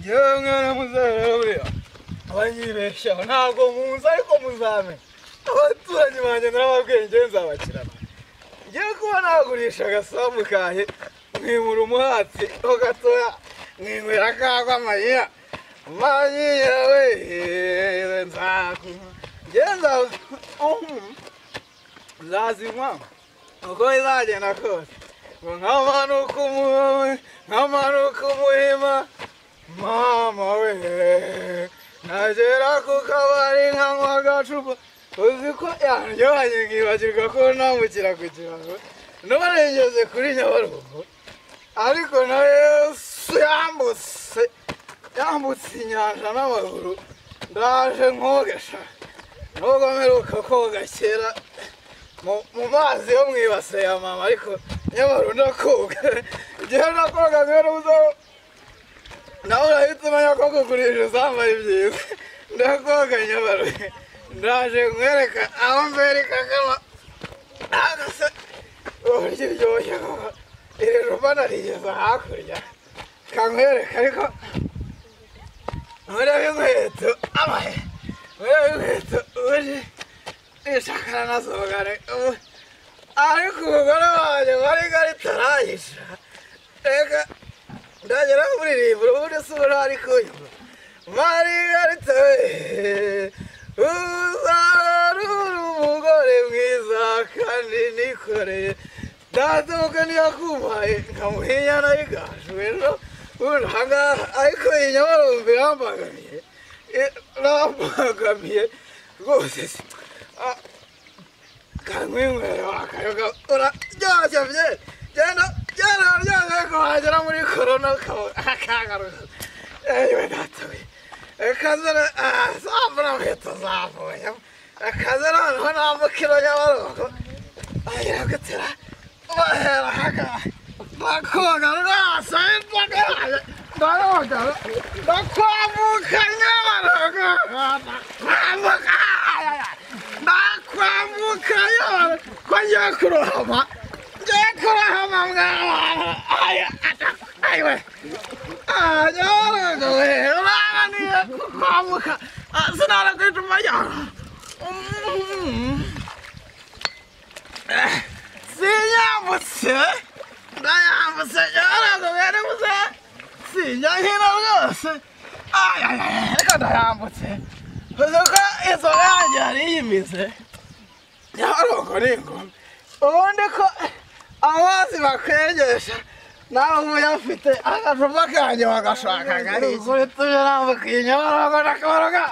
Yewe mwana muzere uriya abanyibeshyaho ntabwo muzi ariko muzame abaturanyi banjye n'ababyeyi njye nzabakirana ngiye kuba nagurisha agasambu kahe mwimura umuhatsi ho gatoya mwinywera akagwa amayira manyiya we nzazinywa uko bizagenda kose nkamanuka umuhima mama we nagera ku kabari nkanywa agacupa uzi ko yaryohanye nkibagirwa ko nambukira ku kiraro none ngeze kuri Nyabarongo ariko na Yesu yambutse inyanja n'amaguru ndaje nkogesha nubwo mperuka koga kera mu mazi yo mwibase ya mama ariko Nyabarongo ndakoga igihe nakoga mperuza nawe urahita umenya ko kugurisha isambu ari byiza ndakoga Nyabarongo ndaje nkwereka aho mbereka kama agase uburyo iryoshye koko iri jumba narigeze hakurya kankwereka ariko murebe inkweto murebe inkweto uje nishakana nasogane ariko umugore wanjye marigari tarayisha reka ndagera kuririmba ubundi sura ari kunyuma Margarita uzarura umugore mwiza kandi nikoreye datuka niyakumpaye nkamuhinya nayigajwe ahangaha ariko iyi Nyabarongo irambangamiye rwose kanywinywera wakayoga uraryoshye byeri genda ko wagera muri korona akagaruka ewe datawe akazana zambura nkweto zavuye akazana noneho nambukira Nyabarongo ayiragutira bahera haka bakoga rwose ndakwambuka Nyabarongo ndakwambuka ko ngiye kurohama mwana ayiwe Nyabarongo we uraniye kwambuka sinara kwituma yaro sinyambutse ndayambutse Nyabarongo wene muze sinyahira rwose reka ndayambutse uzuko inzoga yanjye yari yimize Nyabarongo ni ingome ubundi ko amazi bakwegesha nawe uyafite agacupa kanjye bagashakaga ari ukuri tuje nambuka iyi Nyabarongo ndakaboroga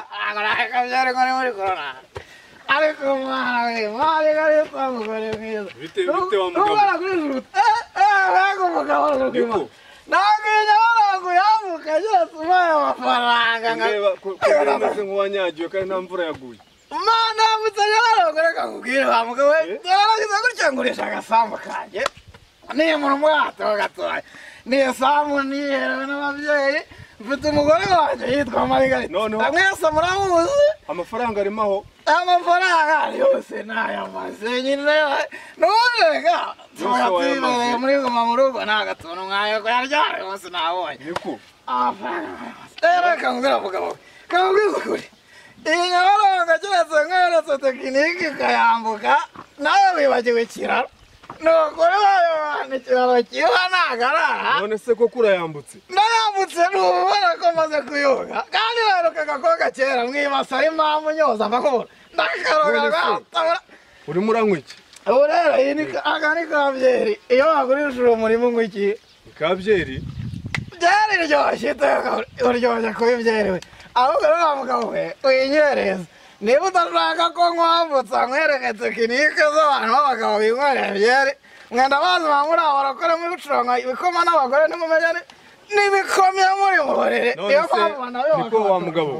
akabyari ngo ni muri korona ariko mwana we Margarita mugore mwiza bite wa mugabo wego mugabo rwima ntabwo iyi Nyabarongo yambuka yose ubaye amafaranga ngameze nk'uwanyagiwe kandi nta mvura yaguye mana mutse Nyabarongo reka nkubwire wa mugabo we yaragize gutya ngurisha agasambu kanjye niyo mu mwato gatoya niyo sambu niyerewe n'ababyeyi mfite umugore wanjye yitwa Margarita mwese muramuzi amafaranga arimo aho amafaranga yose n'ayamaze nyine n'urega tuyatireye muri guma mu rugo n'agatuntu mwayo ko yaryare hose nabonye niko reka nkubwira mugabo kamubwiza ukuri iyi Nyabarongo keretse nkweretse tekiniki ukayambuka nawe wibagiwe ikiraro nukuri wayobana ikiraro kiba ntagarara none se koko urayambutse ndayambutse ntubona ko maze kuyoga kandi naherukaga koga kera mwibasa ari mpamvu nyoza mbakubona ndakaroga gatabura urimo uranywa iki ubu rero aka ni kabyeri iyo wagurishije umurimo unywa iki kabyeri byeri iryoshye uryoshye kuba ibyeri we ahubwo rero wa mugabo we uyinyereza niba udashaka ko nkwambutsa nkwereke tekinike z'abantu b'abagabo binywerera byeri mwenda bazi bamuri abo barakora muri gucuranga ibikoma n'abagore ntimumenye n'ibikomye muri mu burere niyo mpamvu nawe wa mugabo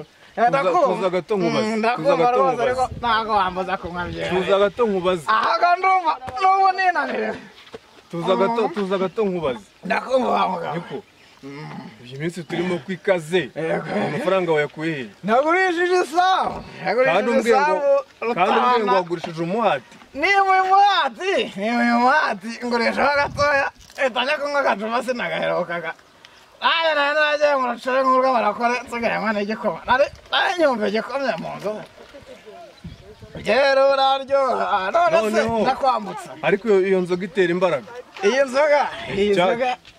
tuza gato nkubaze ariko ntabwo wambuza kunywa byeri tuza gato nkubaze ahaga ndumva n'ubu ninanire tuza gato nkubaze ndakumva wa mugabo iyi minsi turimo kwikaze amafaranga wayakuye he nagurishije isambu kandi umbwiye ngo wagurishije umuhati niba uyu muhati ngurishaho gatoya itajya kunywa agacupa sinagaherukaga nayo nagiye mu baracare nk'urwo barakora nsigaranywa n'igikoma nari nyumva igikomye mu nzu rero uraryoha none se ndakwambutsa ariko iyo nzoga itera imbaraga iyi nzoga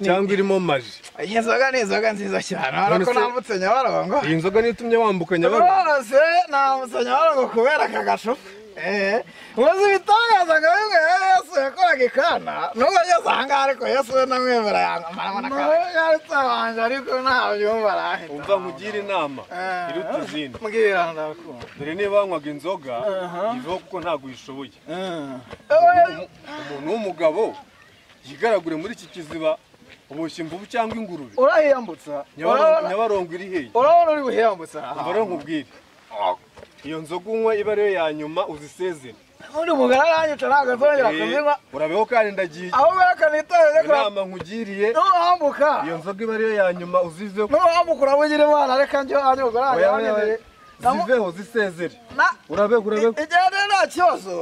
cyangwa irimo maji iyi nzoga ni inzoga nziza cyane ariko nambutse Nyabarongo iyi nzoga niyo itumye wambuka Nyabarongo rwose nambutse Nyabarongo kubera aka gacupa umaze ibitangaza ngo bimwe Yesu yakoraga ikana nubwo ageze ahangaha ariko Yesu we namwemera yangamara yaritse abanje ariko ntabyumva arahita umva nkugire inama iruta izindi mbwira ndakunda dore niba wanywaga inzoga iveho kuko ntabwo uyishoboye umuntu w'umugabo yigaragure muri iki kiziba uboshye imvubu cyangwa ingurube urahiyambutsa Nyabarongo iri hehe urabona uri buhiyambutsa umva rero nkubwire iyo nzoga unywa iba ariyo ya nyuma uzisezere undi mugara aranyica ntabwo azongera kuzinywa urabeho kandi ndagiye aho berekanitoreze inama nkugiriye nuhambuka iyo nzoga iba ariyo ya nyuma uziveho nuhambuka urabugira imana reka njye wanjye mugara ziveho zisezere urabeho igende nta kibazo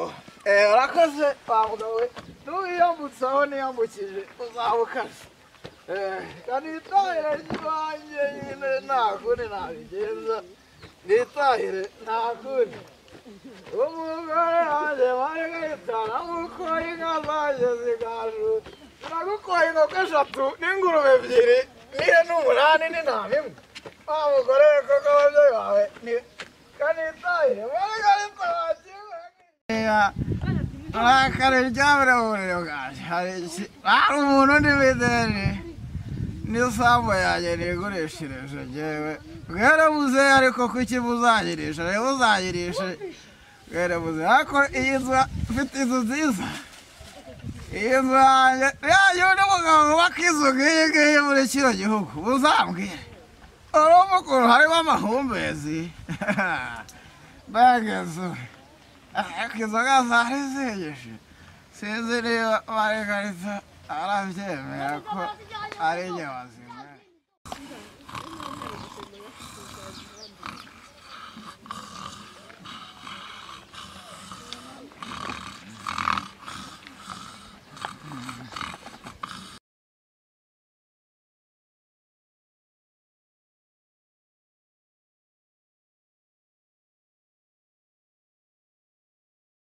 urakoze wamugawe nuwiyambutse aho niyambukije uzabukaze kandi itahire ry'iwanjye nyine nta kundi nabigenza nitahire nta kundi umugore wanjye wari gahitana nk'uko inka zanjye zigajuta nagukoye inkoko 3 n'ingurube 2 n'ihene 8 n'intama 1 wa mugore we koko ababyeyi bawe kandi itahire wari gahitana arakare ryabura uburiro bwanjye hari umuntu undi bideni n'isambu yanjye nigurishireje njyewe bwarabuze ariko kuki buzagirisha rero buzagirisha bwarabuze ariko iyi nzu mfite inzu nziza iyi nzu yanjye undi mugabo wubaka inzu nk'iyi ngiyi muri kino gihugu buzambwire urumva ukuntu harimo amahumbezi mbega inzu ariko inzoga zari zigishe sinzi niba Margarita arabyemera ko ari njye wazimwe